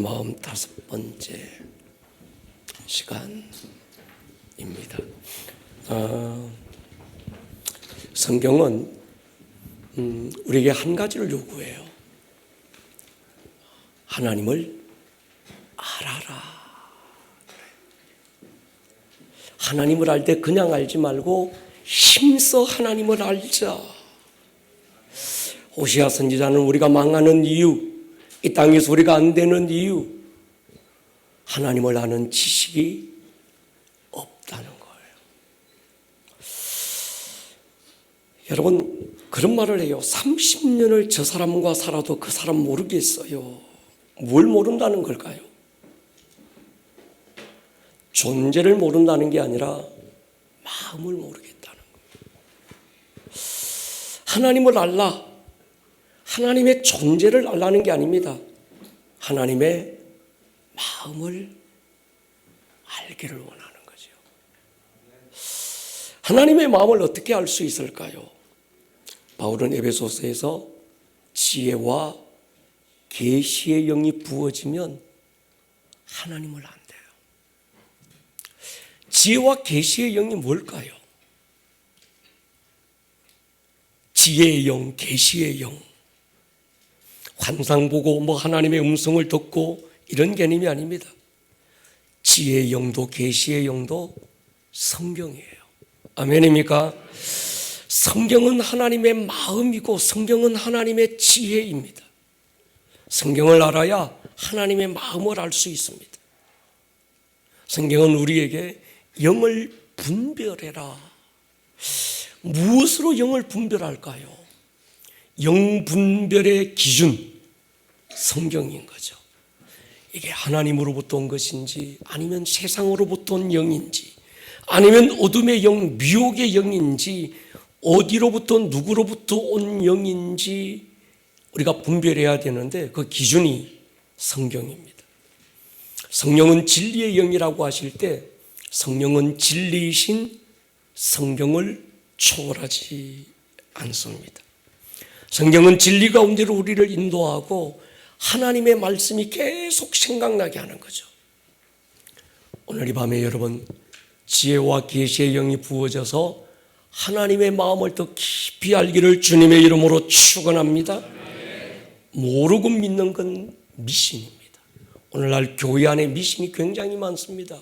45번째 시간입니다. 성경은 우리에게 한 가지를 요구해요. 하나님을 알아라. 하나님을 알 때 그냥 알지 말고 힘써 하나님을 알자. 호시아 선지자는 우리가 망하는 이유, 이 땅에서 우리가 안 되는 이유, 하나님을 아는 지식이 없다는 거예요. 여러분, 그런 말을 해요. 30년을 저 사람과 살아도 그 사람 모르겠어요. 뭘 모른다는 걸까요? 존재를 모른다는 게 아니라 마음을 모르겠다는 거예요. 하나님을 알라. 하나님의 존재를 알라는 게 아닙니다. 하나님의 마음을 알기를 원하는 거죠. 하나님의 마음을 어떻게 알 수 있을까요? 바울은 에베소서에서 지혜와 계시의 영이 부어지면 하나님을 안대요. 지혜와 계시의 영이 뭘까요? 지혜의 영, 계시의 영. 환상 보고 하나님의 음성을 듣고 이런 개념이 아닙니다. 지혜의 영도 계시의 영도 성경이에요. 아멘입니까? 성경은 하나님의 마음이고 성경은 하나님의 지혜입니다. 성경을 알아야 하나님의 마음을 알 수 있습니다. 성경은 우리에게 영을 분별해라. 무엇으로 영을 분별할까요? 영 분별의 기준, 성경인 거죠. 이게 하나님으로부터 온 것인지 아니면 세상으로부터 온 영인지 아니면 어둠의 영, 미혹의 영인지 어디로부터 누구로부터 온 영인지 우리가 분별해야 되는데 그 기준이 성경입니다. 성령은 진리의 영이라고 하실 때 성령은 진리이신 성경을 초월하지 않습니다. 성경은 진리 가운데로 우리를 인도하고 하나님의 말씀이 계속 생각나게 하는 거죠. 오늘 이 밤에 여러분 지혜와 계시의 영이 부어져서 하나님의 마음을 더 깊이 알기를 주님의 이름으로 축원합니다. 모르고 믿는 건 미신입니다. 오늘날 교회 안에 미신이 굉장히 많습니다.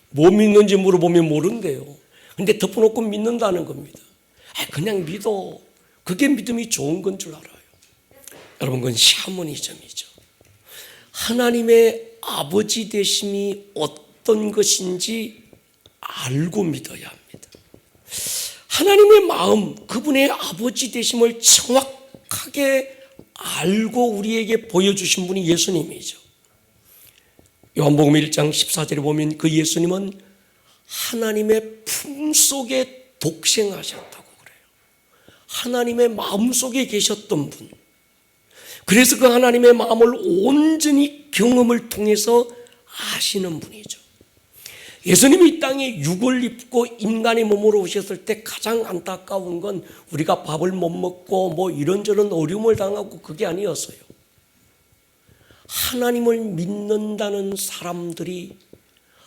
뭐 믿는지 물어보면 모른대요. 근데 덮어놓고 믿는다는 겁니다. 그냥 믿어. 그게 믿음이 좋은 건 줄 알아요. 여러분, 그건 샤머니즘이죠. 하나님의 아버지 되심이 어떤 것인지 알고 믿어야 합니다. 하나님의 마음, 그분의 아버지 되심을 정확하게 알고 우리에게 보여주신 분이 예수님이죠. 요한복음 1장 14절에 보면 그 예수님은 하나님의 품속에 독생하셨다고 그래요. 하나님의 마음속에 계셨던 분. 그래서 그 하나님의 마음을 온전히 경험을 통해서 아시는 분이죠. 예수님이 이 땅에 육을 입고 인간의 몸으로 오셨을 때 가장 안타까운 건 우리가 밥을 못 먹고 이런저런 어려움을 당하고 그게 아니었어요. 하나님을 믿는다는 사람들이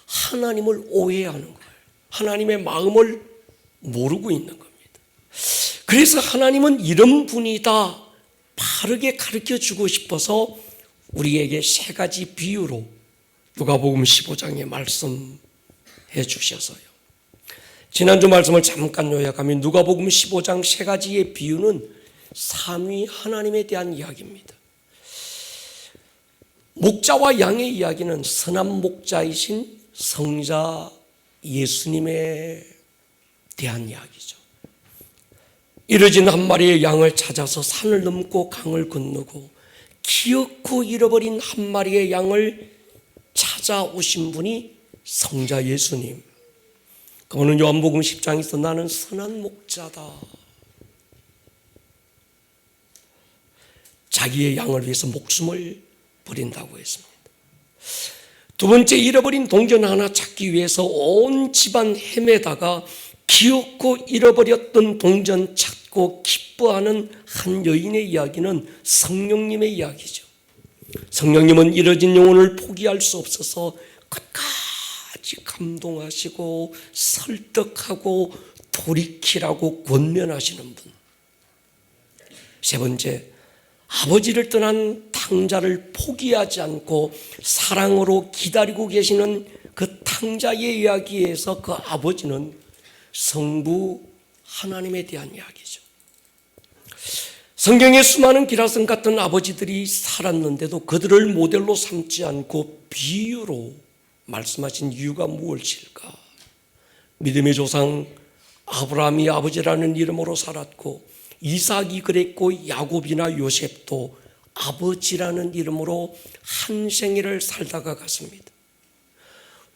하나님을 오해하는 거예요. 하나님의 마음을 모르고 있는 겁니다. 그래서 하나님은 이런 분이다 바르게 가르쳐주고 싶어서 우리에게 세 가지 비유로 누가복음 15장에 말씀해 주셔서요. 지난주 말씀을 잠깐 요약하면 누가복음 15장 세 가지의 비유는 삼위 하나님에 대한 이야기입니다. 목자와 양의 이야기는 선한 목자이신 성자 예수님에 대한 이야기죠. 잃어진 한 마리의 양을 찾아서 산을 넘고 강을 건너고 기어코 잃어버린 한 마리의 양을 찾아오신 분이 성자 예수님. 그분은 요한복음 10장에서 나는 선한 목자다. 자기의 양을 위해서 목숨을 버린다고 했습니다. 두 번째, 잃어버린 동전 하나 찾기 위해서 온 집안 헤매다가 기어코 잃어버렸던 동전 찾고 기뻐하는 한 여인의 이야기는 성령님의 이야기죠. 성령님은 잃어진 영혼을 포기할 수 없어서 끝까지 감동하시고 설득하고 돌이키라고 권면하시는 분. 세 번째, 아버지를 떠난 탕자를 포기하지 않고 사랑으로 기다리고 계시는 그 탕자의 이야기에서 그 아버지는 성부 하나님에 대한 이야기죠. 성경에 수많은 기라성 같은 아버지들이 살았는데도 그들을 모델로 삼지 않고 비유로 말씀하신 이유가 무엇일까? 믿음의 조상 아브라함이 아버지라는 이름으로 살았고 이삭이 그랬고 야곱이나 요셉도 아버지라는 이름으로 한 생애를 살다가 갔습니다.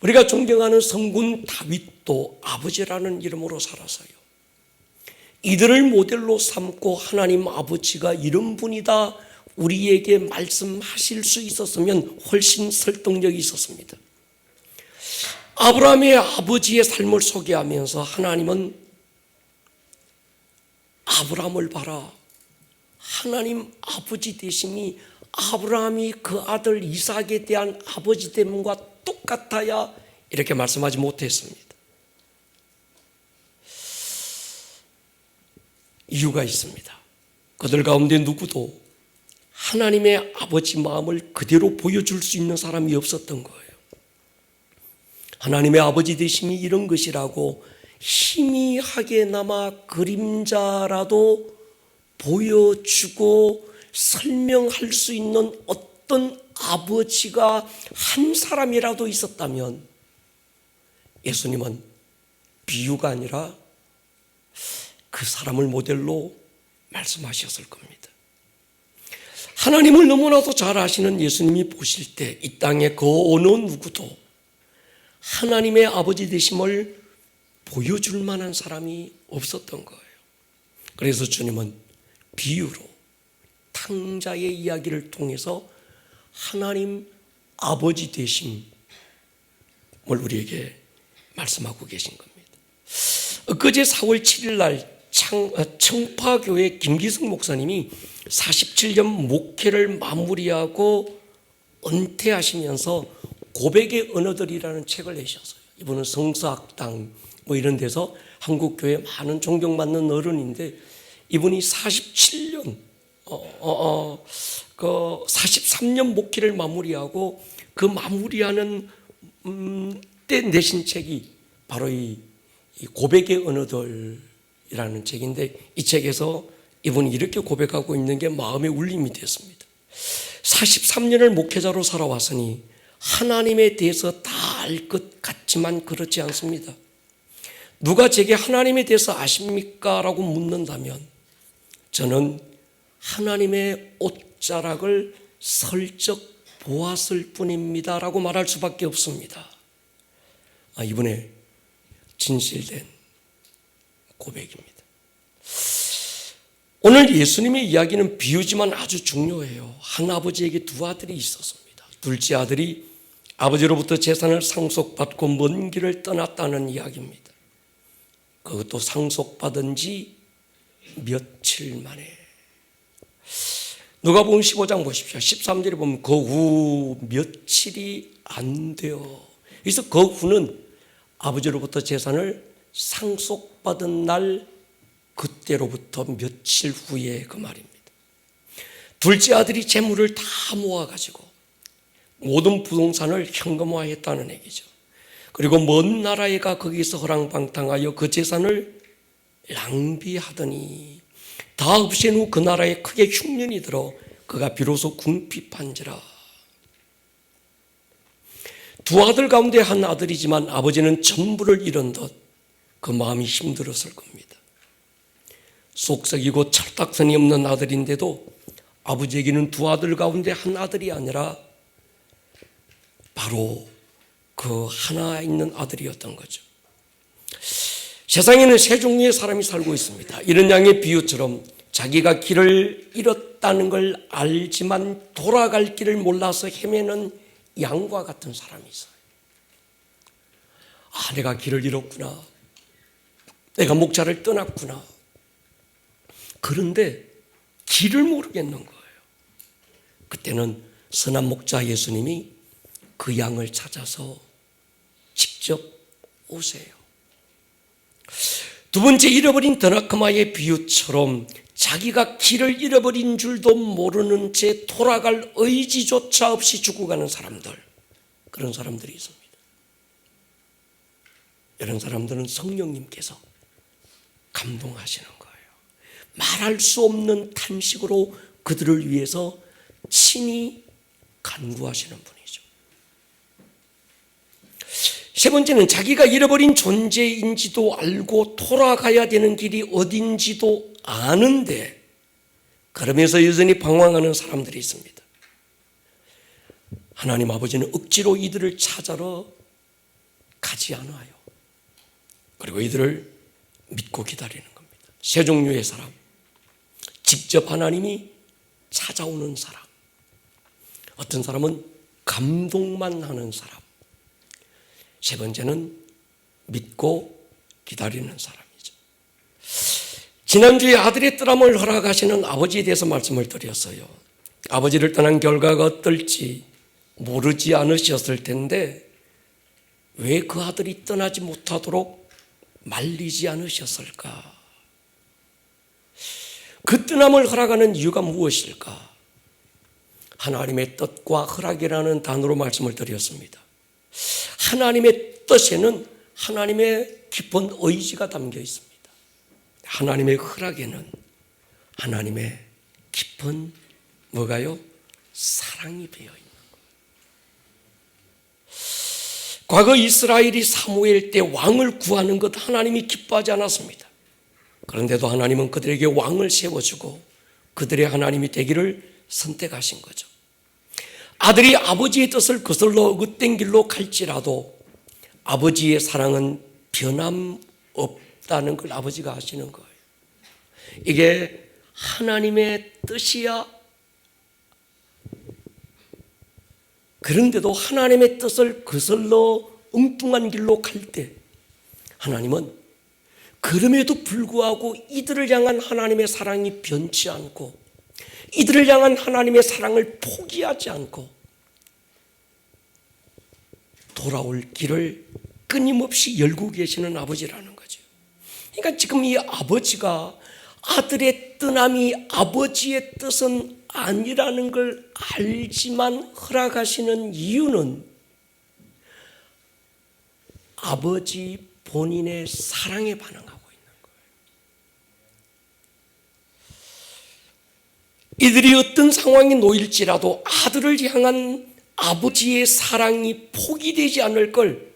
우리가 존경하는 성군 다윗도 아버지라는 이름으로 살아서요. 이들을 모델로 삼고 하나님 아버지가 이런 분이다 우리에게 말씀하실 수 있었으면 훨씬 설득력이 있었습니다. 아브라함의 아버지의 삶을 소개하면서 하나님은 아브라함을 봐라. 하나님 아버지 되심이 아브라함이 그 아들 이삭에 대한 아버지 됨과 똑같아야 이렇게 말씀하지 못했습니다. 이유가 있습니다. 그들 가운데 누구도 하나님의 아버지 마음을 그대로 보여줄 수 있는 사람이 없었던 거예요. 하나님의 아버지 되심이 이런 것이라고 희미하게나마 그림자라도 보여주고 설명할 수 있는 어떤 아버지가 한 사람이라도 있었다면 예수님은 비유가 아니라 그 사람을 모델로 말씀하셨을 겁니다. 하나님을 너무나도 잘 아시는 예수님이 보실 때 이 땅에 그 어느 누구도 하나님의 아버지 되심을 보여줄 만한 사람이 없었던 거예요. 그래서 주님은 비유로 탕자의 이야기를 통해서 하나님 아버지 되심을 우리에게 말씀하고 계신 겁니다. 엊그제 4월 7일 날 청파교회 김기승 목사님이 47년 목회를 마무리하고 은퇴하시면서 고백의 언어들이라는 책을 내셨어요. 이분은 성서학당 이런 데서 한국교회 많은 존경받는 어른인데 이분이 47년 43년 목회를 마무리하고 그 마무리하는 때 내신 책이 바로 이 고백의 언어들이라는 책인데 이 책에서 이분이 이렇게 고백하고 있는 게 마음의 울림이 되었습니다. 43년을 목회자로 살아왔으니 하나님에 대해서 다 알 것 같지만 그렇지 않습니다. 누가 제게 하나님에 대해서 아십니까? 라고 묻는다면 저는 하나님의 옷자락을 슬쩍 보았을 뿐입니다 라고 말할 수밖에 없습니다. 이분의 진실된 고백입니다. 오늘 예수님의 이야기는 비유지만 아주 중요해요. 한 아버지에게 두 아들이 있었습니다. 둘째 아들이 아버지로부터 재산을 상속받고 먼 길을 떠났다는 이야기입니다. 그것도 상속받은 지 며칠 만에. 누가복음 15장 보십시오. 13절에 보면 그 후 며칠이 안 돼요. 그래서 그 후는 아버지로부터 재산을 상속받은 날 그때로부터 며칠 후에 그 말입니다. 둘째 아들이 재물을 다 모아가지고 모든 부동산을 현금화했다는 얘기죠. 그리고 먼 나라에 가 거기서 허랑방탕하여 그 재산을 낭비하더니 다 없앤 후 그 나라에 크게 흉년이 들어 그가 비로소 궁핍한지라. 두 아들 가운데 한 아들이지만 아버지는 전부를 잃은 듯 그 마음이 힘들었을 겁니다. 속썩이고 철딱선이 없는 아들인데도 아버지에게는 두 아들 가운데 한 아들이 아니라 바로 그 하나 있는 아들이었던 거죠. 세상에는 세 종류의 사람이 살고 있습니다. 이런 양의 비유처럼 자기가 길을 잃었다는 걸 알지만 돌아갈 길을 몰라서 헤매는 양과 같은 사람이 있어요. 내가 길을 잃었구나. 내가 목자를 떠났구나. 그런데 길을 모르겠는 거예요. 그때는 선한 목자 예수님이 그 양을 찾아서 직접 오세요. 두 번째, 잃어버린 드라크마의 비유처럼 자기가 길을 잃어버린 줄도 모르는 채 돌아갈 의지조차 없이 죽어가는 사람들, 그런 사람들이 있습니다. 이런 사람들은 성령님께서 감동하시는 거예요. 말할 수 없는 탄식으로 그들을 위해서 친히 간구하시는 분이죠. 세 번째는 자기가 잃어버린 존재인지도 알고 돌아가야 되는 길이 어딘지도 아는데 그러면서 여전히 방황하는 사람들이 있습니다. 하나님 아버지는 억지로 이들을 찾아러 가지 않아요. 그리고 이들을 믿고 기다리는 겁니다. 세 종류의 사람, 직접 하나님이 찾아오는 사람, 어떤 사람은 감동만 하는 사람, 세 번째는 믿고 기다리는 사람이죠. 지난주에 아들의 떠남을 허락하시는 아버지에 대해서 말씀을 드렸어요. 아버지를 떠난 결과가 어떨지 모르지 않으셨을 텐데 왜 그 아들이 떠나지 못하도록 말리지 않으셨을까? 그 떠남을 허락하는 이유가 무엇일까? 하나님의 뜻과 허락이라는 단어로 말씀을 드렸습니다. 하나님의 뜻에는 하나님의 깊은 의지가 담겨 있습니다. 하나님의 허락에는 하나님의 깊은 뭐가요? 사랑이 배어 있는 거예요. 과거 이스라엘이 사무엘 때 왕을 구하는 것 하나님이 기뻐하지 않았습니다. 그런데도 하나님은 그들에게 왕을 세워주고 그들의 하나님이 되기를 선택하신 거죠. 아들이 아버지의 뜻을 거슬러 헛된 길로 갈지라도 아버지의 사랑은 변함없다는 걸 아버지가 아시는 거예요. 이게 하나님의 뜻이야. 그런데도 하나님의 뜻을 거슬러 엉뚱한 길로 갈 때 하나님은 그럼에도 불구하고 이들을 향한 하나님의 사랑이 변치 않고 이들을 향한 하나님의 사랑을 포기하지 않고 돌아올 길을 끊임없이 열고 계시는 아버지라는 거죠. 그러니까 지금 이 아버지가 아들의 떠남이 아버지의 뜻은 아니라는 걸 알지만 허락하시는 이유는 아버지 본인의 사랑에 반응하고 있는 거예요. 이들이 어떤 상황에 놓일지라도 아들을 향한 아버지의 사랑이 포기되지 않을 걸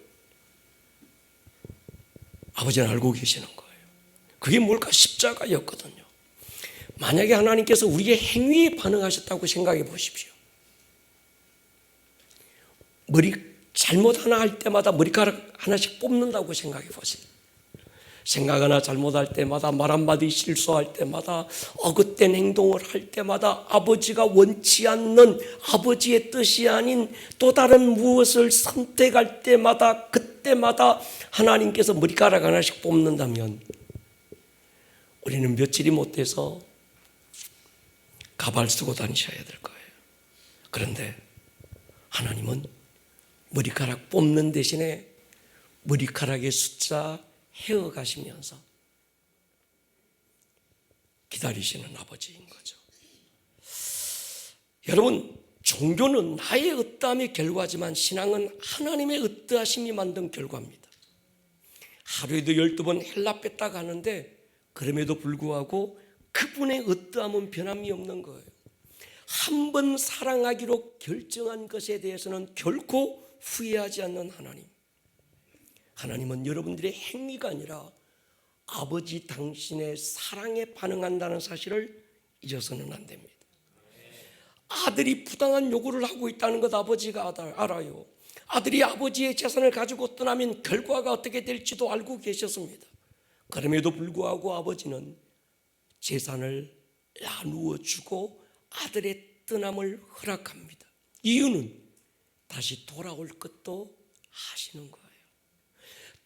아버지는 알고 계시는 거예요. 그게 뭘까? 십자가였거든요. 만약에 하나님께서 우리의 행위에 반응하셨다고 생각해 보십시오. 머리 잘못 하나 할 때마다 머리카락 하나씩 뽑는다고 생각해 보세요. 생각 하나 잘못할 때마다 말 한마디 실수할 때마다 어긋된 행동을 할 때마다 아버지가 원치 않는 아버지의 뜻이 아닌 또 다른 무엇을 선택할 때마다 그때마다 하나님께서 머리카락 하나씩 뽑는다면 우리는 며칠이 못 돼서 가발 쓰고 다니셔야 될 거예요. 그런데 하나님은 머리카락 뽑는 대신에 머리카락의 숫자 헤어가시면서 기다리시는 아버지인 거죠. 여러분, 종교는 나의 어떠함의 결과지만 신앙은 하나님의 어떠하심이 만든 결과입니다. 하루에도 12번 헬라 뺐다 가는데 그럼에도 불구하고 그분의 어떠함은 변함이 없는 거예요. 한 번 사랑하기로 결정한 것에 대해서는 결코 후회하지 않는 하나님. 하나님은 여러분들의 행위가 아니라 아버지 당신의 사랑에 반응한다는 사실을 잊어서는 안 됩니다. 아들이 부당한 요구를 하고 있다는 것 아버지가 알아요. 아들이 아버지의 재산을 가지고 떠나면 결과가 어떻게 될지도 알고 계셨습니다. 그럼에도 불구하고 아버지는 재산을 나누어 주고 아들의 떠남을 허락합니다. 이유는 다시 돌아올 것도 아시는 거예요.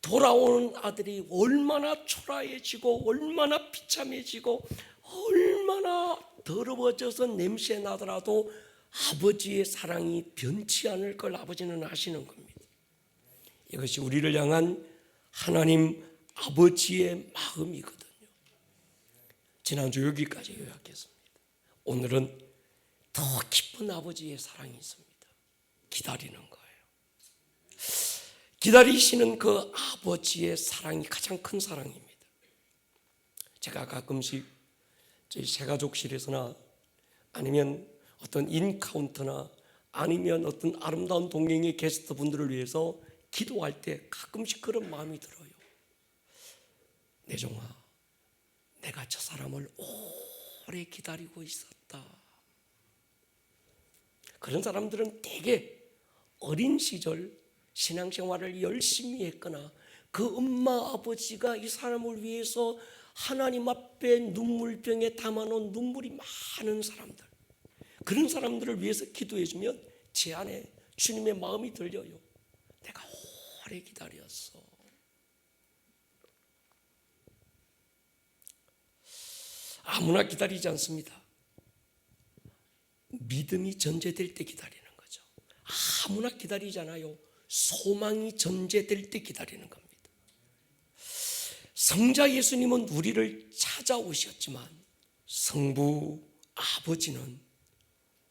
돌아오는 아들이 얼마나 초라해지고 얼마나 비참해지고 얼마나 더러워져서 냄새 나더라도 아버지의 사랑이 변치 않을 걸 아버지는 아시는 겁니다. 이것이 우리를 향한 하나님 아버지의 마음이거든요. 지난주 여기까지 요약했습니다. 오늘은 더 깊은 아버지의 사랑이 있습니다. 기다리는 거예요. 기다리시는 그 아버지의 사랑이 가장 큰 사랑입니다. 제가 가끔씩 저희 새가족실에서나 아니면 어떤 인카운터나 아니면 어떤 아름다운 동행의 게스트분들을 위해서 기도할 때 가끔씩 그런 마음이 들어요. 내종아, 내가 저 사람을 오래 기다리고 있었다. 그런 사람들은 대개 어린 시절 신앙생활을 열심히 했거나 그 엄마 아버지가 이 사람을 위해서 하나님 앞에 눈물병에 담아놓은 눈물이 많은 사람들, 그런 사람들을 위해서 기도해주면 제 안에 주님의 마음이 들려요. 내가 오래 기다렸어. 아무나 기다리지 않습니다. 믿음이 전제될 때 기다리는 거죠. 아무나 기다리잖아요. 소망이 전제될 때 기다리는 겁니다. 성자 예수님은 우리를 찾아오셨지만 성부 아버지는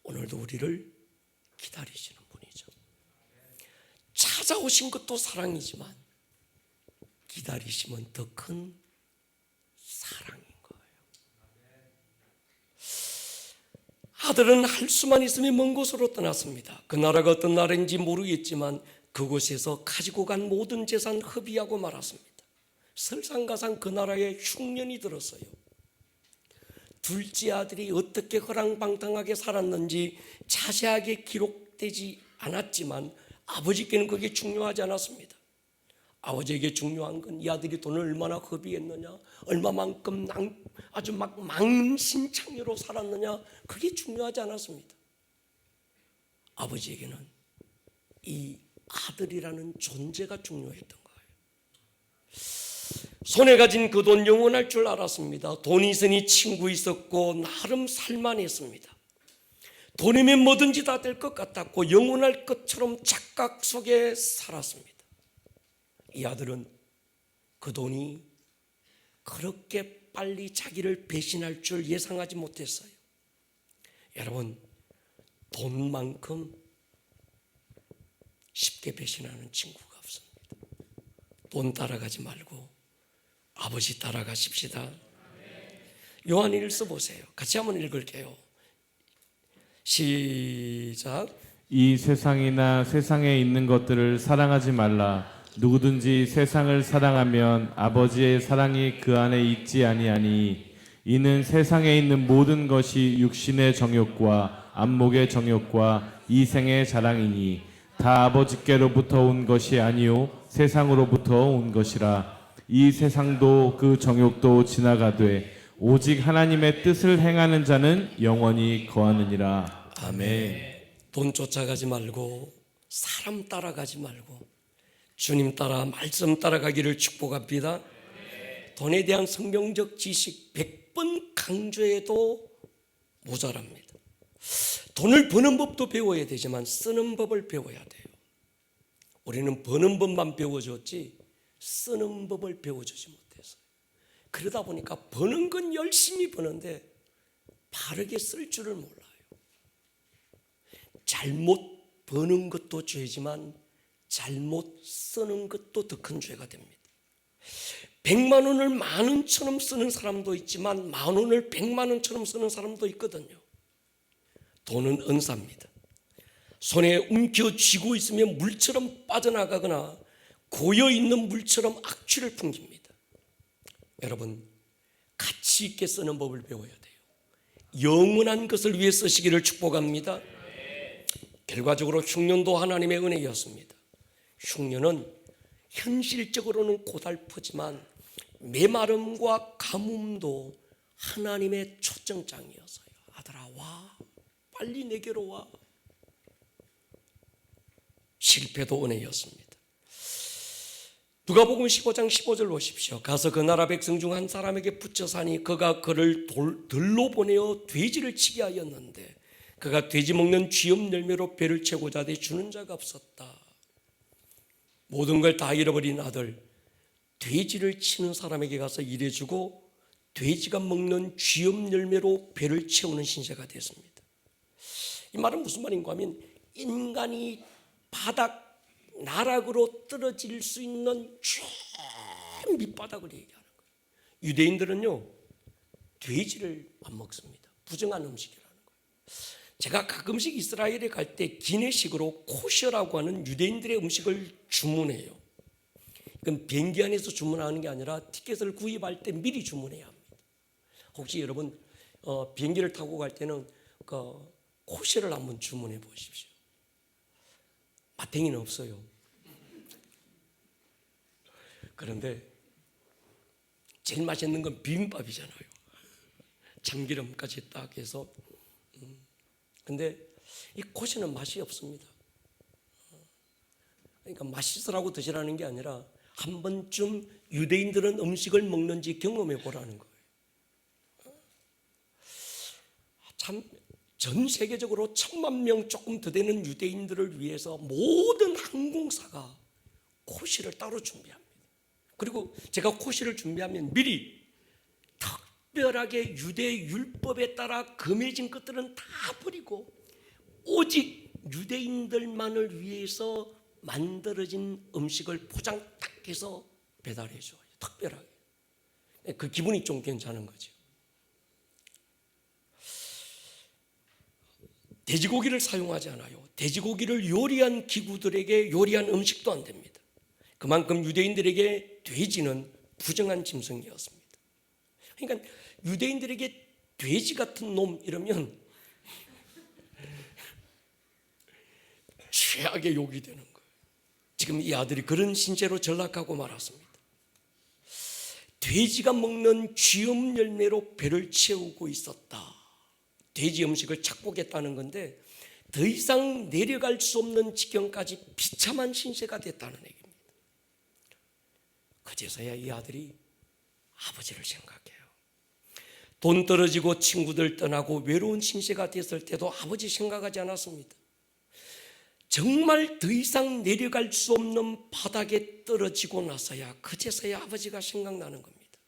오늘도 우리를 기다리시는 분이죠. 찾아오신 것도 사랑이지만 기다리시면 더 큰 사랑인 거예요. 아들은 할 수만 있으면 먼 곳으로 떠났습니다. 그 나라가 어떤 나라인지 모르겠지만 그곳에서 가지고 간 모든 재산 흡의하고 말았습니다. 설상가상 그 나라에 흉년이 들었어요. 둘째 아들이 어떻게 허랑방탕하게 살았는지 자세하게 기록되지 않았지만 아버지께는 그게 중요하지 않았습니다. 아버지에게 중요한 건 이 아들이 돈을 얼마나 흡의했느냐, 얼마만큼 아주 막 망신창이로 살았느냐, 그게 중요하지 않았습니다. 아버지에게는 이 아들이라는 존재가 중요했던 거예요. 손에 가진 그 돈 영원할 줄 알았습니다. 돈이 있으니 친구 있었고 나름 살만했습니다. 돈이면 뭐든지 다 될 것 같았고 영원할 것처럼 착각 속에 살았습니다. 이 아들은 그 돈이 그렇게 빨리 자기를 배신할 줄 예상하지 못했어요. 여러분, 돈만큼 쉽게 배신하는 친구가 없습니다. 돈 따라가지 말고 아버지 따라가십시다. 요한일서 보세요. 같이 한번 읽을게요. 시작. 이 세상이나 세상에 있는 것들을 사랑하지 말라. 누구든지 세상을 사랑하면 아버지의 사랑이 그 안에 있지 아니하니 이는 세상에 있는 모든 것이 육신의 정욕과 안목의 정욕과 이생의 자랑이니 다 아버지께로부터 온 것이 아니요 세상으로부터 온 것이라. 이 세상도 그 정욕도 지나가되 오직 하나님의 뜻을 행하는 자는 영원히 거하느니라. 아멘. 돈 쫓아가지 말고 사람 따라가지 말고 주님 따라 말씀 따라가기를 축복합니다. 돈에 대한 성경적 지식 100번 강조해도 모자랍니다. 돈을 버는 법도 배워야 되지만 쓰는 법을 배워야 돼요. 우리는 버는 법만 배워줬지 쓰는 법을 배워주지 못했어요. 그러다 보니까 버는 건 열심히 버는데 바르게 쓸 줄을 몰라요. 잘못 버는 것도 죄지만 잘못 쓰는 것도 더 큰 죄가 됩니다. 100만 원을 만 원처럼 쓰는 사람도 있지만 만 원을 100만 원처럼 쓰는 사람도 있거든요. 돈은 은사입니다. 손에 움켜쥐고 있으면 물처럼 빠져나가거나 고여있는 물처럼 악취를 풍깁니다. 여러분, 가치 있게 쓰는 법을 배워야 돼요. 영원한 것을 위해 쓰시기를 축복합니다. 결과적으로 흉년도 하나님의 은혜였습니다. 흉년은 현실적으로는 고달프지만 메마름과 가뭄도 하나님의 초청장이었어요. 아들아, 와, 빨리 내게로 와. 실패도 은혜였습니다. 누가복음 15장 15절 보십시오. 가서 그 나라 백성 중 한 사람에게 붙여 사니 그가 그를 들로 보내어 돼지를 치게 하였는데 그가 돼지 먹는 쥐염 열매로 배를 채우고자 하되 주는 자가 없었다. 모든 걸 다 잃어버린 아들, 돼지를 치는 사람에게 가서 일해주고 돼지가 먹는 쥐염 열매로 배를 채우는 신세가 됐습니다. 이 말은 무슨 말인가 하면 인간이 바닥 나락으로 떨어질 수 있는 쫙 밑바닥을 얘기하는 거예요. 유대인들은요, 돼지를 안 먹습니다. 부정한 음식이라는 거예요. 제가 가끔씩 이스라엘에 갈 때 기내식으로 코셔라고 하는 유대인들의 음식을 주문해요. 그건 비행기 안에서 주문하는 게 아니라 티켓을 구입할 때 미리 주문해야 합니다. 혹시 여러분 비행기를 타고 갈 때는 코셔를 한번 주문해 보십시오. 마탱이는 없어요. 그런데 제일 맛있는 건 비빔밥이잖아요. 참기름까지 딱 해서. 근데 이 코시는 맛이 없습니다. 그러니까 맛있으라고 드시라는 게 아니라 한 번쯤 유대인들은 음식을 먹는지 경험해 보라는 거예요. 참 전 세계적으로 1,000만 명 조금 더 되는 유대인들을 위해서 모든 항공사가 코시를 따로 준비합니다. 그리고 제가 코시를 준비하면 미리 특별하게 유대 율법에 따라 금해진 것들은 다 버리고 오직 유대인들만을 위해서 만들어진 음식을 포장 딱 해서 배달해 줘요. 특별하게. 그 기분이 좀 괜찮은 거죠. 돼지고기를 사용하지 않아요. 돼지고기를 요리한 기구들에게 요리한 음식도 안 됩니다. 그만큼 유대인들에게 돼지는 부정한 짐승이었습니다. 그러니까 유대인들에게 돼지 같은 놈 이러면 최악의 욕이 되는 거예요. 지금 이 아들이 그런 신세로 전락하고 말았습니다. 돼지가 먹는 쥐염 열매로 배를 채우고 있었다. 돼지 음식을 착복했다는 건데 더 이상 내려갈 수 없는 지경까지 비참한 신세가 됐다는 얘기입니다. 그제서야 이 아들이 아버지를 생각해요. 돈 떨어지고 친구들 떠나고 외로운 신세가 됐을 때도 아버지 생각하지 않았습니다. 정말 더 이상 내려갈 수 없는 바닥에 떨어지고 나서야 그제서야 아버지가 생각나는 겁니다.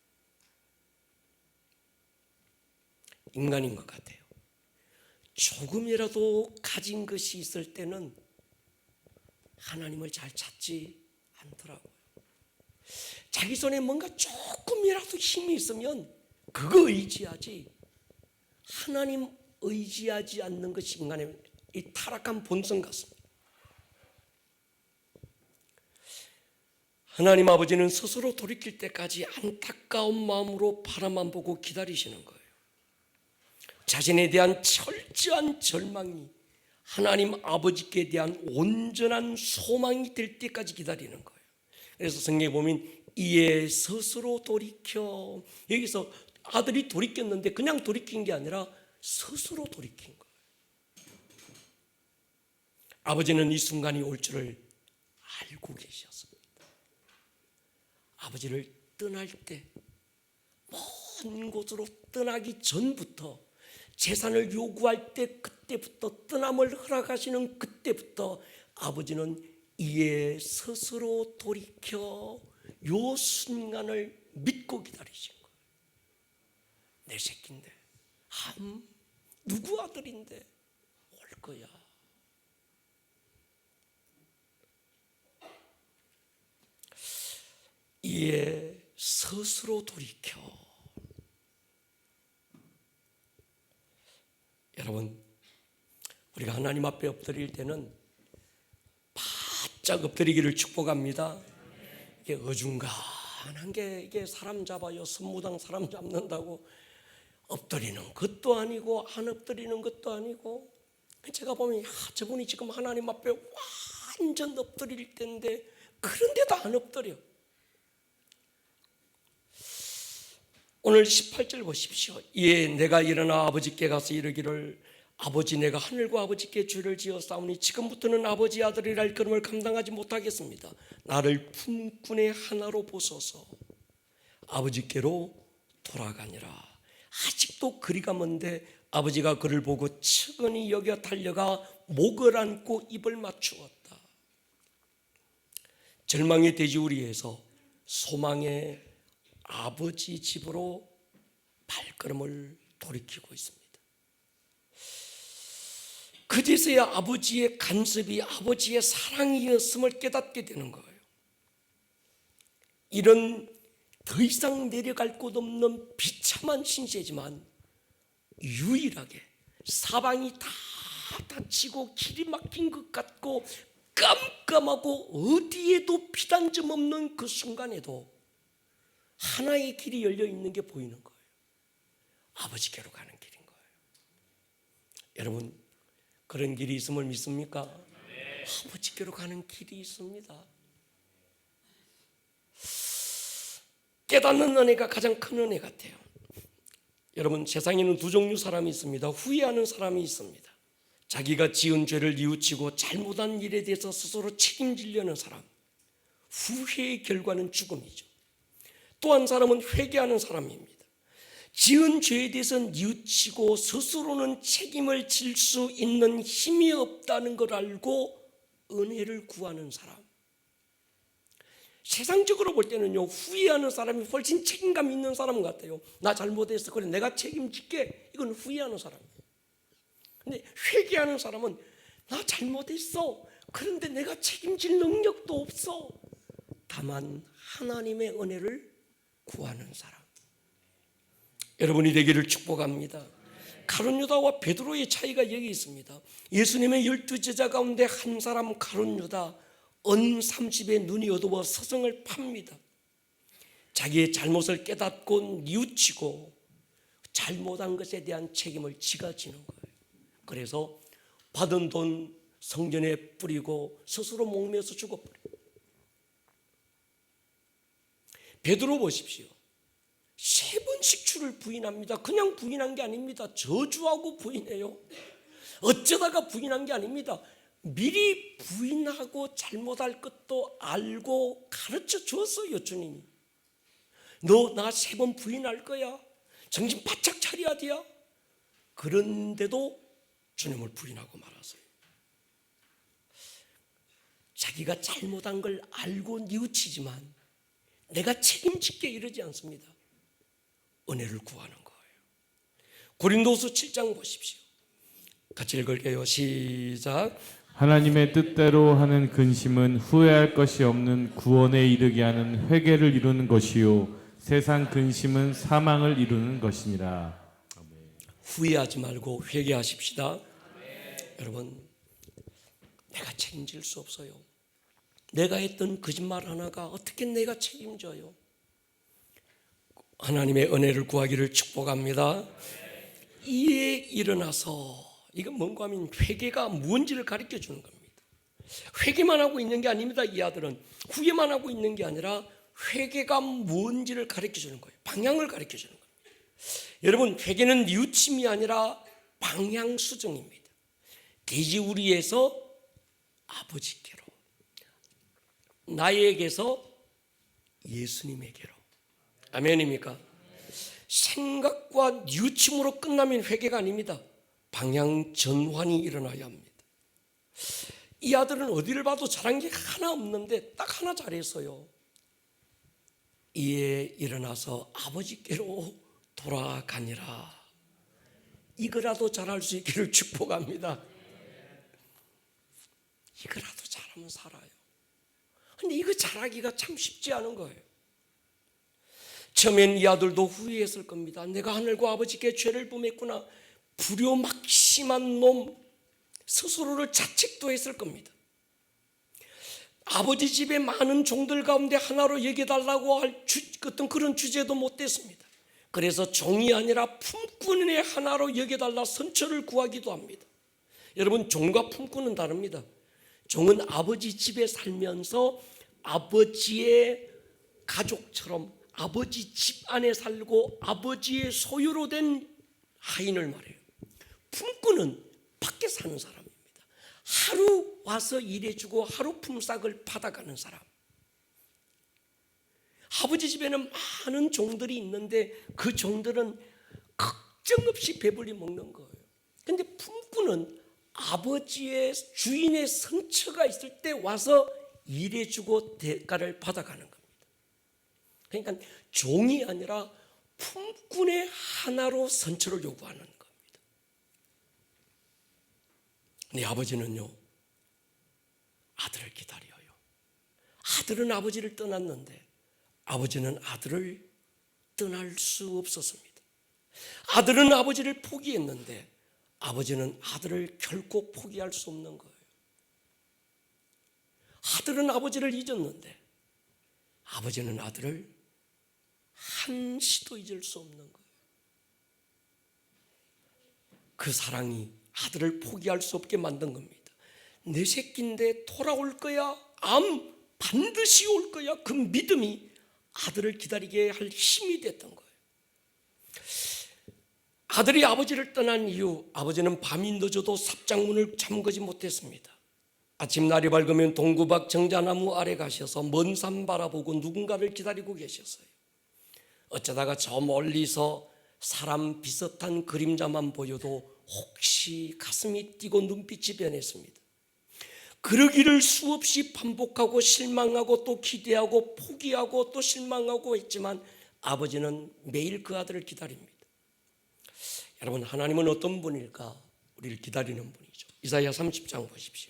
인간인 것 같아요. 조금이라도 가진 것이 있을 때는 하나님을 잘 찾지 않더라고요. 자기 손에 뭔가 조금이라도 힘이 있으면 그거 의지하지 하나님 의지하지 않는 것이 인간의 이 타락한 본성 같습니다. 하나님 아버지는 스스로 돌이킬 때까지 안타까운 마음으로 바라만 보고 기다리시는 거예요. 자신에 대한 철저한 절망이 하나님 아버지께 대한 온전한 소망이 될 때까지 기다리는 거예요. 그래서 성경에 보면 이에 스스로 돌이켜, 여기서 아들이 돌이켰는데 그냥 돌이킨 게 아니라 스스로 돌이킨 거예요. 아버지는 이 순간이 올 줄을 알고 계셨습니다. 아버지를 떠날 때 먼 곳으로 떠나기 전부터 재산을 요구할 때 그때부터 떠남을 허락하시는 그때부터 아버지는 이에 스스로 돌이켜 요 순간을 믿고 기다리신 거예요. 내 새끼인데 누구 아들인데 올 거야. 이에 스스로 돌이켜. 여러분, 우리가 하나님 앞에 엎드릴 때는 바짝 엎드리기를 축복합니다. 이게 어중간한 게 이게 사람 잡아요. 선무당 사람 잡는다고 엎드리는 것도 아니고 안 엎드리는 것도 아니고, 제가 보면 저분이 지금 하나님 앞에 완전 엎드릴 때인데 그런데도 안 엎드려. 오늘 18절 보십시오. 이에 내가 일어나 아버지께 가서 이르기를 아버지 내가 하늘과 아버지께 죄를 지었사오니 지금부터는 아버지 아들이라 할 걸음을 감당하지 못하겠습니다. 나를 품꾼의 하나로 보소서. 아버지께로 돌아가니라. 아직도 거리가 먼데 아버지가 그를 보고 측은히 여겨 달려가 목을 안고 입을 맞추었다. 절망의 돼지우리에서 소망의 아버지 집으로 발걸음을 돌이키고 있습니다. 그제서야 아버지의 간섭이 아버지의 사랑이었음을 깨닫게 되는 거예요. 이런 더 이상 내려갈 곳 없는 비참한 신세지만 유일하게 사방이 다 닫히고 길이 막힌 것 같고 깜깜하고 어디에도 피단점 없는 그 순간에도 하나의 길이 열려 있는 게 보이는 거예요. 아버지께로 가는 길인 거예요. 여러분, 그런 길이 있음을 믿습니까? 네. 아버지께로 가는 길이 있습니다. 깨닫는 은혜가 가장 큰 은혜 같아요. 여러분, 세상에는 두 종류 사람이 있습니다. 후회하는 사람이 있습니다. 자기가 지은 죄를 뉘우치고 잘못한 일에 대해서 스스로 책임지려는 사람. 후회의 결과는 죽음이죠. 또 한 사람은 회개하는 사람입니다. 지은 죄에 대해서 뉘우치고 스스로는 책임을 질 수 있는 힘이 없다는 걸 알고 은혜를 구하는 사람. 세상적으로 볼 때는요, 후회하는 사람이 훨씬 책임감 있는 사람 같아요. 나 잘못했어, 그래 내가 책임질게. 이건 후회하는 사람이에요. 근데 회개하는 사람은 나 잘못했어, 그런데 내가 책임질 능력도 없어. 다만 하나님의 은혜를 구하는 사람. 여러분이 되기를 축복합니다. 가룟 유다와 베드로의 차이가 여기 있습니다. 예수님의 12제자 가운데 한 사람 가룟 유다, 은 30에 눈이 어두워 서성을 팝니다. 자기의 잘못을 깨닫고 뉘우치고 잘못한 것에 대한 책임을 지가 지는 거예요. 그래서 받은 돈 성전에 뿌리고 스스로 목매어서 죽어버려요. 베드로 보십시오. 3번씩 주를 부인합니다. 그냥 부인한 게 아닙니다. 저주하고 부인해요. 어쩌다가 부인한 게 아닙니다. 미리 부인하고 잘못할 것도 알고 가르쳐 줬어요, 주님이. 너 나 3번 부인할 거야. 정신 바짝 차려야 돼요. 그런데도 주님을 부인하고 말았어요. 자기가 잘못한 걸 알고 뉘우치지만 내가 책임질게 이러지 않습니다. 은혜를 구하는 거예요. 고린도서 7장 보십시오. 같이 읽을게요. 시작. 하나님의 뜻대로 하는 근심은 후회할 것이 없는 구원에 이르게 하는 회개를 이루는 것이요 세상 근심은 사망을 이루는 것이니라. 후회하지 말고 회개하십시다. 여러분, 내가 책임질 수 없어요. 내가 했던 거짓말 하나가 어떻게 내가 책임져요? 하나님의 은혜를 구하기를 축복합니다. 이에 일어나서, 이건 뭔가 하면 회개가 뭔지를 가르쳐 주는 겁니다. 회개만 하고 있는 게 아닙니다. 이 아들은 후회만 하고 있는 게 아니라 회개가 뭔지를 가르쳐 주는 거예요. 방향을 가르쳐 주는 겁니다. 여러분, 회개는 뉘우침이 아니라 방향 수정입니다. 돼지우리에서 아버지께로, 나에게서 예수님에게로. 아멘입니까? 생각과 뉘우침으로 끝나면 회개가 아닙니다. 방향 전환이 일어나야 합니다. 이 아들은 어디를 봐도 잘한 게 하나 없는데 딱 하나 잘했어요. 이에 일어나서 아버지께로 돌아가니라. 이거라도 잘할 수 있기를 축복합니다. 이거라도 잘하면 살아요. 근데 이거 잘하기가 참 쉽지 않은 거예요. 처음엔 이 아들도 후회했을 겁니다. 내가 하늘과 아버지께 죄를 범했구나. 불효막심한 놈, 스스로를 자책도 했을 겁니다. 아버지 집에 많은 종들 가운데 하나로 여겨달라고 할 어떤 그런 주제도 못 됐습니다. 그래서 종이 아니라 품꾼의 하나로 여겨달라 선처를 구하기도 합니다. 여러분, 종과 품꾼은 다릅니다. 종은 아버지 집에 살면서 아버지의 가족처럼 아버지 집 안에 살고 아버지의 소유로 된 하인을 말해요. 품꾼은 밖에 사는 사람입니다. 하루 와서 일해주고 하루 품삯을 받아가는 사람. 아버지 집에는 많은 종들이 있는데 그 종들은 걱정없이 배불리 먹는 거예요. 근데 품꾼은 아버지의 주인의 상처가 있을 때 와서 일해주고 대가를 받아가는 겁니다. 그러니까 종이 아니라 품꾼의 하나로 선처를 요구하는 겁니다. 네 아버지는요, 아들을 기다려요. 아들은 아버지를 떠났는데 아버지는 아들을 떠날 수 없었습니다. 아들은 아버지를 포기했는데 아버지는 아들을 결코 포기할 수 없는 거예요. 아들은 아버지를 잊었는데 아버지는 아들을 한시도 잊을 수 없는 거예요. 그 사랑이 아들을 포기할 수 없게 만든 겁니다. 내 새끼인데 돌아올 거야. 반드시 올 거야. 그 믿음이 아들을 기다리게 할 힘이 됐던 거예요. 아들이 아버지를 떠난 이후 아버지는 밤이 늦어도 삽장문을 잠그지 못했습니다. 아침 날이 밝으면 동구 밖 정자나무 아래 가셔서 먼 산 바라보고 누군가를 기다리고 계셨어요. 어쩌다가 저 멀리서 사람 비슷한 그림자만 보여도 혹시 가슴이 뛰고 눈빛이 변했습니다. 그러기를 수없이 반복하고 실망하고 또 기대하고 포기하고 또 실망하고 했지만 아버지는 매일 그 아들을 기다립니다. 여러분, 하나님은 어떤 분일까? 우리를 기다리는 분이죠. 이사야 30장 보십시오.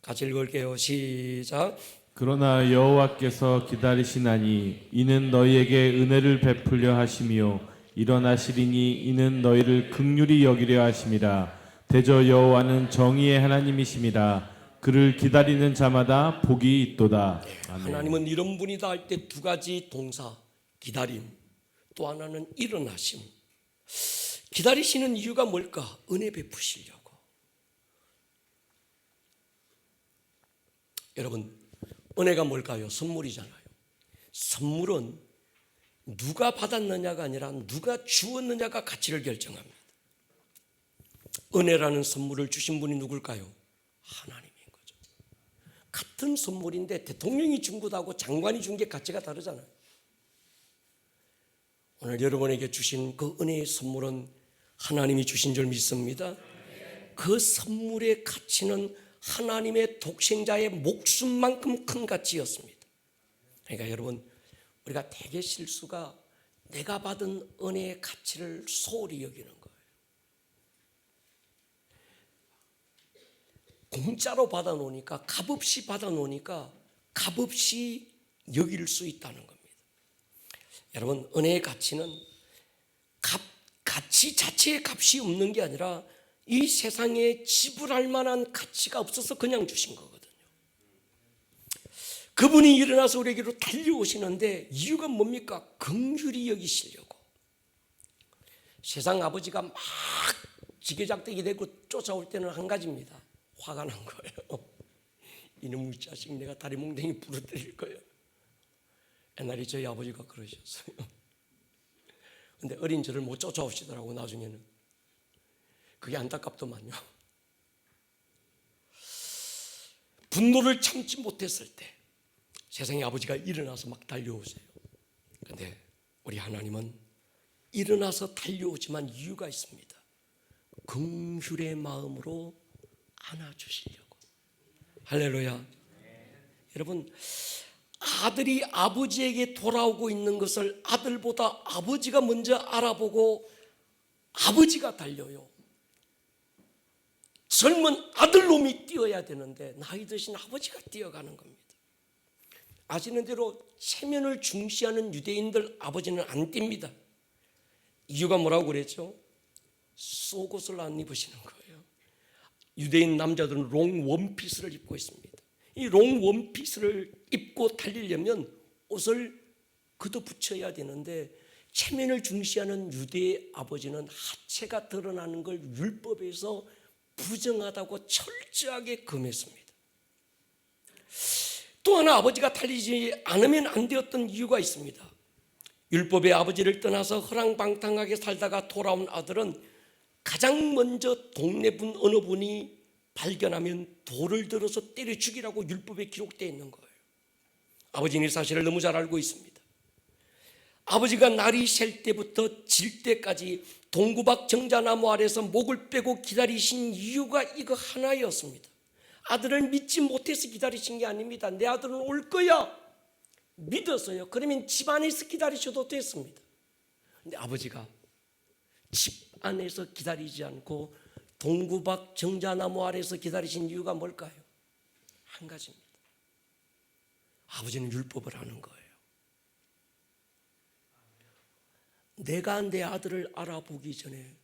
같이 읽을게요. 시작. 그러나 여호와께서 기다리시나니 이는 너희에게 은혜를 베풀려 하심이요 일어나시리니 이는 너희를 긍휼히 여기려 하심이라. 대저 여호와는 정의의 하나님이심이라. 그를 기다리는 자마다 복이 있도다. 아멘. 하나님은 이런 분이다 할 때 두 가지 동사, 기다림, 또 하나는 일어나심. 기다리시는 이유가 뭘까? 은혜 베푸시려고. 여러분, 은혜가 뭘까요? 선물이잖아요. 선물은 누가 받았느냐가 아니라 누가 주었느냐가 가치를 결정합니다. 은혜라는 선물을 주신 분이 누굴까요? 하나님인 거죠. 같은 선물인데 대통령이 준 것하고 장관이 준 게 가치가 다르잖아요. 오늘 여러분에게 주신 그 은혜의 선물은 하나님이 주신 줄 믿습니다. 그 선물의 가치는 하나님의 독생자의 목숨만큼 큰 가치였습니다. 그러니까 여러분, 우리가 대개 실수가 내가 받은 은혜의 가치를 소홀히 여기는 거예요. 공짜로 받아놓으니까, 값없이 받아놓으니까 값없이 여길 수 있다는 겁니다. 여러분, 은혜의 가치는 가치 자체의 값이 없는 게 아니라 이 세상에 지불할 만한 가치가 없어서 그냥 주신 거거든요. 그분이 일어나서 우리에게로 달려오시는데 이유가 뭡니까? 긍휼히 여기시려고. 세상 아버지가 막 지게작대기 되고 쫓아올 때는 한 가지입니다. 화가 난 거예요. 이놈의 자식 내가 다리 몽둥이 부러뜨릴 거예요. 옛날에 저희 아버지가 그러셨어요. 근데 어린 저를 못 쫓아오시더라고. 나중에는 그게 안타깝더만요. 분노를 참지 못했을 때 세상의 아버지가 일어나서 막 달려오세요. 근데 우리 하나님은 일어나서 달려오지만 이유가 있습니다. 긍휼의 마음으로 안아주시려고. 할렐루야. 여러분, 아들이 아버지에게 돌아오고 있는 것을 아들보다 아버지가 먼저 알아보고 아버지가 달려요. 젊은 아들놈이 뛰어야 되는데 나이 드신 아버지가 뛰어가는 겁니다. 아시는 대로 체면을 중시하는 유대인들 아버지는 안 뜁니다. 이유가 뭐라고 그랬죠? 속옷을 안 입으시는 거예요. 유대인 남자들은 롱 원피스를 입고 있습니다. 이 롱 원피스를 입고 달리려면 옷을 걷어붙여야 되는데 체면을 중시하는 유대의 아버지는 하체가 드러나는 걸 율법에서 부정하다고 철저하게 금했습니다. 또 하나 아버지가 달리지 않으면 안 되었던 이유가 있습니다. 율법의 아버지를 떠나서 허랑방탕하게 살다가 돌아온 아들은 가장 먼저 동네 분 어느 분이 발견하면 돌을 들어서 때려 죽이라고 율법에 기록되어 있는 거예요. 아버지는 이 사실을 너무 잘 알고 있습니다. 아버지가 날이 셀 때부터 질 때까지 동구박 정자나무 아래서 목을 빼고 기다리신 이유가 이거 하나였습니다. 아들을 믿지 못해서 기다리신 게 아닙니다. 내 아들은 올 거야 믿었어요. 그러면 집 안에서 기다리셔도 됐습니다. 근데 아버지가 집 안에서 기다리지 않고 동구박 정자나무 아래서 기다리신 이유가 뭘까요? 한 가지입니다. 아버지는 율법을 아는 거예요. 내가 내 아들을 알아보기 전에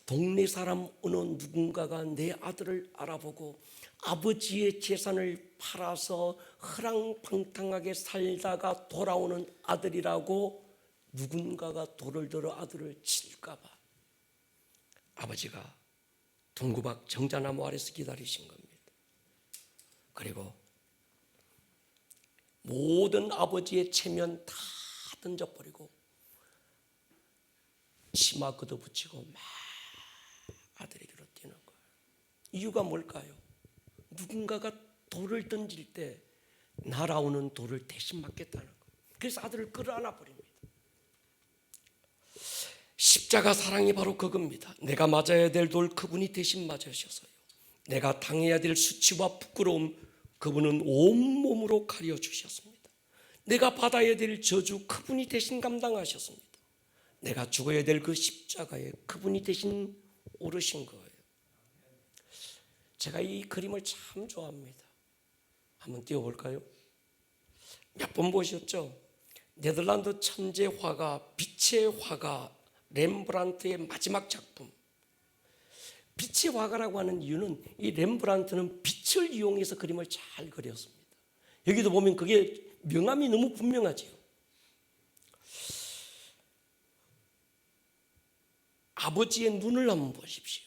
동네 사람 어느 누군가가 내 아들을 알아보고 아버지의 재산을 팔아서 허랑방탕하게 살다가 돌아오는 아들이라고 누군가가 돌을 들어 아들을 칠까 봐 아버지가 동구박 정자나무 아래서 기다리신 겁니다. 그리고 모든 아버지의 체면 다 던져버리고 치마 걷어붙이고 막 아들에게로 뛰는 거예요. 이유가 뭘까요? 누군가가 돌을 던질 때 날아오는 돌을 대신 맞겠다는 거예요. 그래서 아들을 끌어안아 버립니다. 십자가 사랑이 바로 그겁니다. 내가 맞아야 될 돌 그분이 대신 맞으셔서요. 내가 당해야 될 수치와 부끄러움 그분은 온몸으로 가려주셨습니다. 내가 받아야 될 저주 그분이 대신 감당하셨습니다. 내가 죽어야 될 그 십자가에 그분이 대신 오르신 거예요. 제가 이 그림을 참 좋아합니다. 한번 띄워볼까요? 몇 번 보셨죠? 네덜란드 천재 화가 빛의 화가 렘브란트의 마지막 작품. 빛의 화가라고 하는 이유는 이 렘브란트는 빛을 이용해서 그림을 잘 그렸습니다. 여기도 보면 그게 명암이 너무 분명하죠. 아버지의 눈을 한번 보십시오.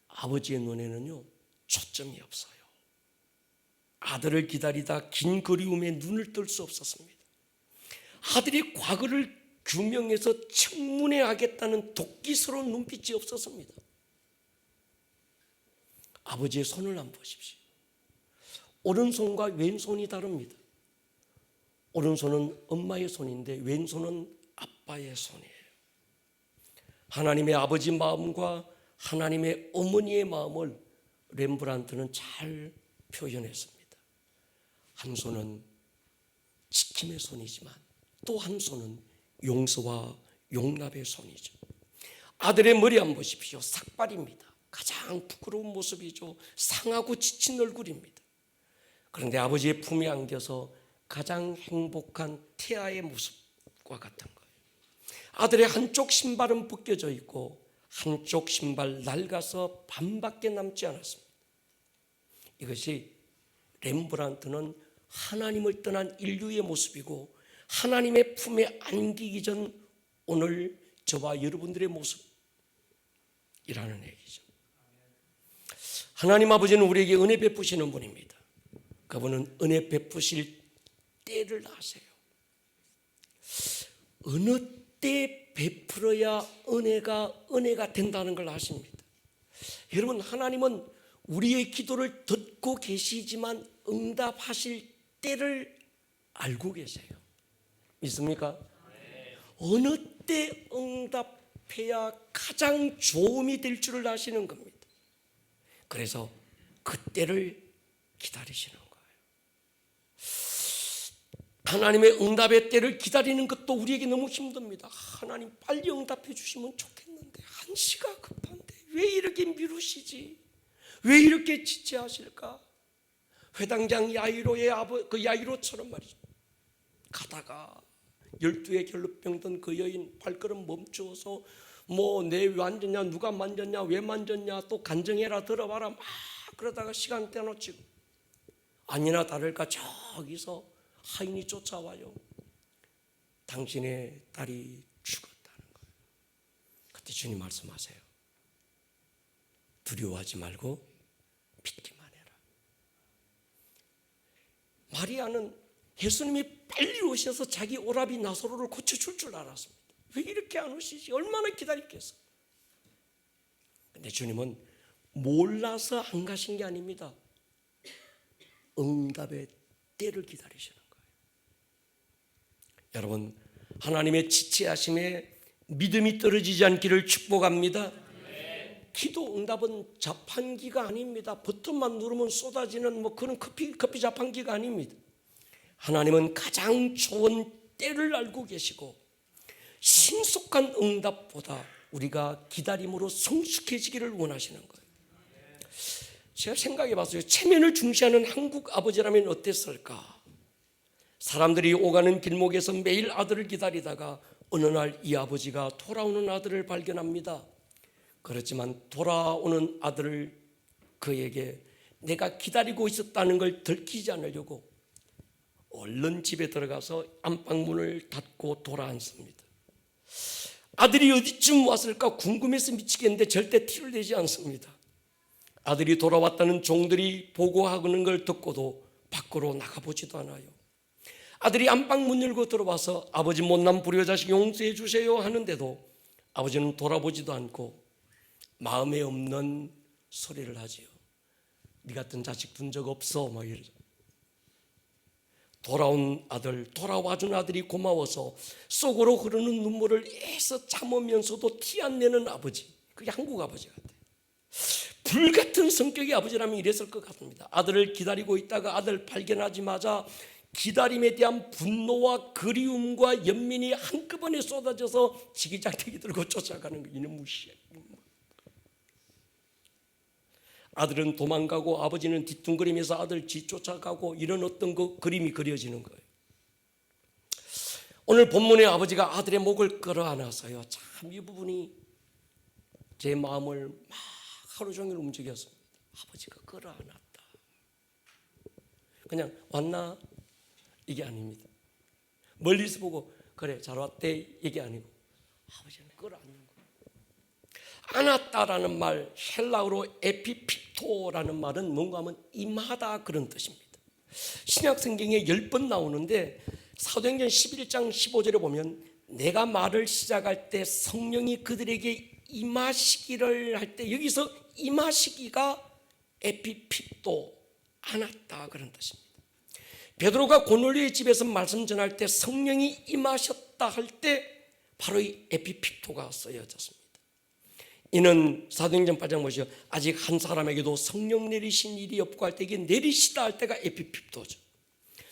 아버지의 눈에는요 초점이 없어요. 아들을 기다리다 긴 그리움에 눈을 뜰 수 없었습니다. 아들의 과거를 규명해서 청문회하겠다는 도끼스러운 눈빛이 없었습니다. 아버지의 손을 한번 보십시오. 오른손과 왼손이 다릅니다. 오른손은 엄마의 손인데 왼손은 아빠의 손이에요. 하나님의 아버지 마음과 하나님의 어머니의 마음을 렘브란트는 잘 표현했습니다. 한 손은 지킴의 손이지만 또 한 손은 용서와 용납의 손이죠. 아들의 머리 한번 보십시오. 삭발입니다. 가장 부끄러운 모습이죠. 상하고 지친 얼굴입니다. 그런데 아버지의 품에 안겨서 가장 행복한 태아의 모습과 같은 거예요. 아들의 한쪽 신발은 벗겨져 있고 한쪽 신발 낡아서 반밖에 남지 않았습니다. 이것이 렘브란트는 하나님을 떠난 인류의 모습이고 하나님의 품에 안기기 전 오늘 저와 여러분들의 모습이라는 얘기죠. 하나님 아버지는 우리에게 은혜 베푸시는 분입니다. 그분은 은혜 베푸실 때를 아세요. 어느 때 베풀어야 은혜가 된다는 걸 아십니다. 여러분, 하나님은 우리의 기도를 듣고 계시지만 응답하실 때를 알고 계세요. 믿습니까? 어느 때 응답해야 가장 도움이 될 줄을 아시는 겁니다. 그래서 그때를 기다리시는 거예요. 하나님의 응답의 때를 기다리는 것도 우리에게 너무 힘듭니다. 하나님 빨리 응답해 주시면 좋겠는데 한시가 급한데 왜 이렇게 미루시지? 왜 이렇게 지체하실까? 회당장 야이로의 그 야이로처럼 말이죠. 가다가 12의 결루병 든 그 여인 발걸음 멈추어서 뭐 내 만졌냐, 누가 만졌냐, 왜 만졌냐, 또 간증해라, 들어봐라 막 그러다가 시간 떼놓치고 아니나 다를까 저기서 하인이 쫓아와요. 당신의 딸이 죽었다는 거예요. 그때 주님 말씀하세요. 두려워하지 말고 믿기만 해라. 마리아는 예수님이 빨리 오셔서 자기 오라비 나사로를 고쳐줄 줄 알았습니다. 왜 이렇게 안 오시지? 얼마나 기다렸겠어? 근데 주님은 몰라서 안 가신 게 아닙니다. 응답의 때를 기다리시는 거예요. 여러분, 하나님의 지체하심에 믿음이 떨어지지 않기를 축복합니다. 기도 응답은 자판기가 아닙니다. 버튼만 누르면 쏟아지는 그런 커피 자판기가 아닙니다. 하나님은 가장 좋은 때를 알고 계시고 신속한 응답보다 우리가 기다림으로 성숙해지기를 원하시는 거예요. 제가 생각해 봤어요. 체면을 중시하는 한국 아버지라면 어땠을까? 사람들이 오가는 길목에서 매일 아들을 기다리다가 어느 날 이 아버지가 돌아오는 아들을 발견합니다. 그렇지만 돌아오는 아들을 그에게 내가 기다리고 있었다는 걸 들키지 않으려고 얼른 집에 들어가서 안방문을 닫고 돌아앉습니다. 아들이 어디쯤 왔을까 궁금해서 미치겠는데 절대 티를 내지 않습니다. 아들이 돌아왔다는 종들이 보고하는 걸 듣고도 밖으로 나가보지도 않아요. 아들이 안방문 열고 들어와서 아버지 못난 불효자식 용서해 주세요 하는데도 아버지는 돌아보지도 않고 마음에 없는 소리를 하지요. 네 같은 자식 둔 적 없어 막 이러죠. 돌아와준 아들이 고마워서 속으로 흐르는 눈물을 애써 참으면서도 티 안 내는 아버지. 그게 한국 아버지 같아요. 불같은 성격의 아버지라면 이랬을 것 같습니다. 아들을 기다리고 있다가 아들 발견하자마자 기다림에 대한 분노와 그리움과 연민이 한꺼번에 쏟아져서 지기장대기 들고 쫓아가는 거. 이놈 무시해. 아들은 도망가고 아버지는 뒤뚱거리면서 아들 뒤쫓아가고 이런 어떤 그 그림이 그려지는 거예요. 오늘 본문의 아버지가 아들의 목을 끌어안아서요. 참 이 부분이 제 마음을 막 하루 종일 움직였습니다. 아버지가 끌어안았다. 그냥 왔나? 이게 아닙니다. 멀리서 보고 그래 잘 왔대 이게 아니고 아버지는 끌어안는 거예요. 안았다라는 말 헬라어로 에피픽토라는 말은 뭔가 하면 임하다 그런 뜻입니다. 신약 성경에 10번 나오는데 사도행전 11장 15절에 보면 내가 말을 시작할 때 성령이 그들에게 임하시기를 할 때 여기서 임하시기가 에피픽토 안았다 그런 뜻입니다. 베드로가 고넬료의 집에서 말씀 전할 때 성령이 임하셨다 할 때 바로 이 에피픽토가 쓰여졌습니다. 이는 사도행전 8장 보시죠. 아직 한 사람에게도 성령 내리신 일이 없고 할 때 이게 내리시다 할 때가 에피픽토죠.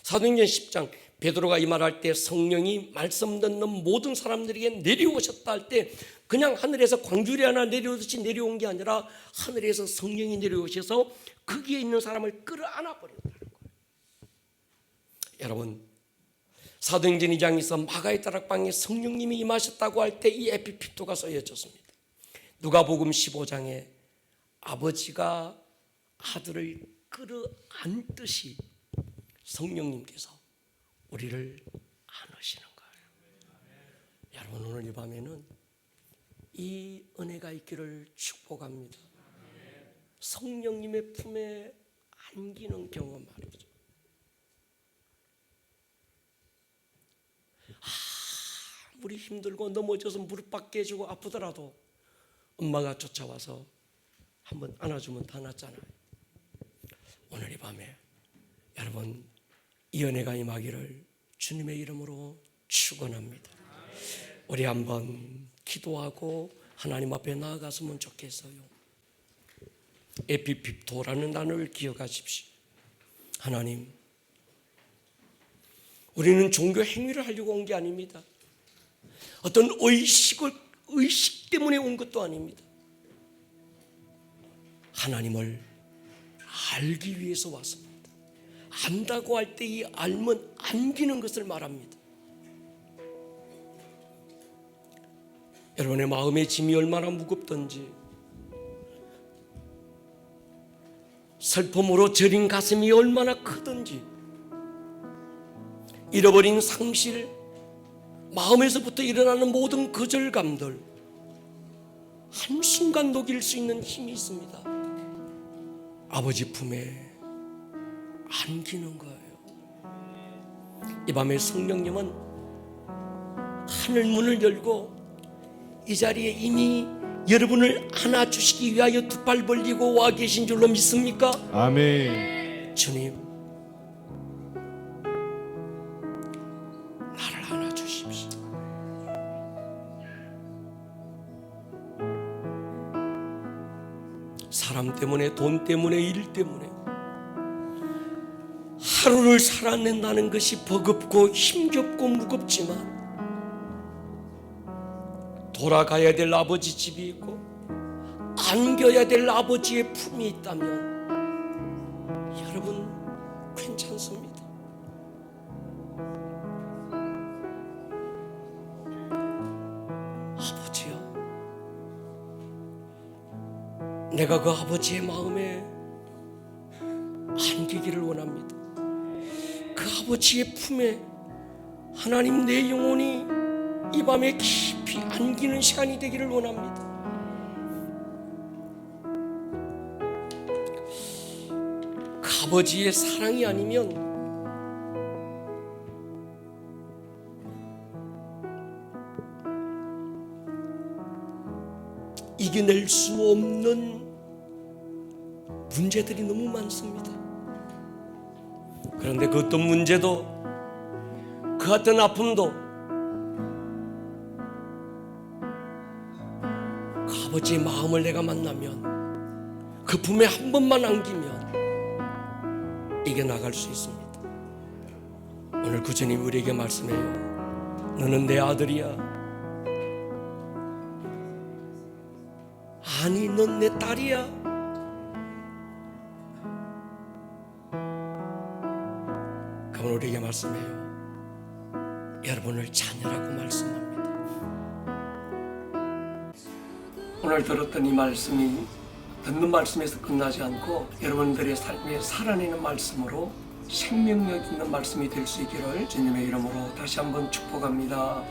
사도행전 10장 베드로가 이 말할 때 성령이 말씀 듣는 모든 사람들에게 내려오셨다 할 때 그냥 하늘에서 광주리 하나 내려오듯이 내려온 게 아니라 하늘에서 성령이 내려오셔서 거기에 있는 사람을 끌어안아 버린다는 거예요. 여러분, 사도행전 2장에서 마가의 다락방에 성령님이 임하셨다고 할 때 이 에피픽토가 쓰여졌습니다. 누가복음 15장에 아버지가 아들을 끌어안듯이 성령님께서 우리를 안으시는 거예요. 여러분, 오늘 이 밤에는 이 은혜가 있기를 축복합니다. 성령님의 품에 안기는 경험 말이죠. 아무리 힘들고 넘어져서 무릎 박 해주고 아프더라도 엄마가 쫓아와서 한번 안아주면 다 낫잖아요. 오늘 이 밤에 여러분 이 은혜가 임하기를 주님의 이름으로 축원합니다. 우리 한번 기도하고 하나님 앞에 나아갔으면 좋겠어요. 에피픽토라는 단어를 기억하십시오. 하나님, 우리는 종교 행위를 하려고 온 게 아닙니다. 어떤 의식 때문에 온 것도 아닙니다. 하나님을 알기 위해서 왔습니다. 안다고 할 때 이 알면 안기는 것을 말합니다. 여러분의 마음의 짐이 얼마나 무겁든지, 슬픔으로 저린 가슴이 얼마나 크든지, 잃어버린 상실, 마음에서부터 일어나는 모든 거절감들 한순간 녹일 수 있는 힘이 있습니다. 아버지 품에 안기는 거예요. 이 밤에 성령님은 하늘 문을 열고 이 자리에 이미 여러분을 안아주시기 위하여 두 팔 벌리고 와 계신 줄로 믿습니까? 아멘. 주님, 나를 안아주시옵소서. 사람 때문에, 돈 때문에, 일 때문에 하루를 살아낸다는 것이 버겁고 힘겹고 무겁지만 돌아가야 될 아버지 집이 있고 안겨야 될 아버지의 품이 있다면 여러분 괜찮습니다. 아버지야, 내가 그 아버지의 마음에 안기기를 원합니다. 그 아버지의 품에 하나님, 내 영혼이 이 밤에 깊이 안기는 시간이 되기를 원합니다. 그 아버지의 사랑이 아니면 이겨낼 수 없는 문제들이 너무 많습니다. 그런데 그 어떤 문제도, 그 어떤 아픔도 그 아버지의 마음을 내가 만나면, 그 품에 한 번만 안기면 이겨나갈 수 있습니다. 오늘 구주님 우리에게 말씀해요. 너는 내 아들이야. 아니, 넌 내 딸이야. 그분 우리에게 말씀해요. 여러분을 자녀라고 말씀합니다. 오늘 들었던 이 말씀이 듣는 말씀에서 끝나지 않고 여러분들의 삶에 살아내는 말씀으로 생명력 있는 말씀이 될 수 있기를 주님의 이름으로 다시 한번 축복합니다.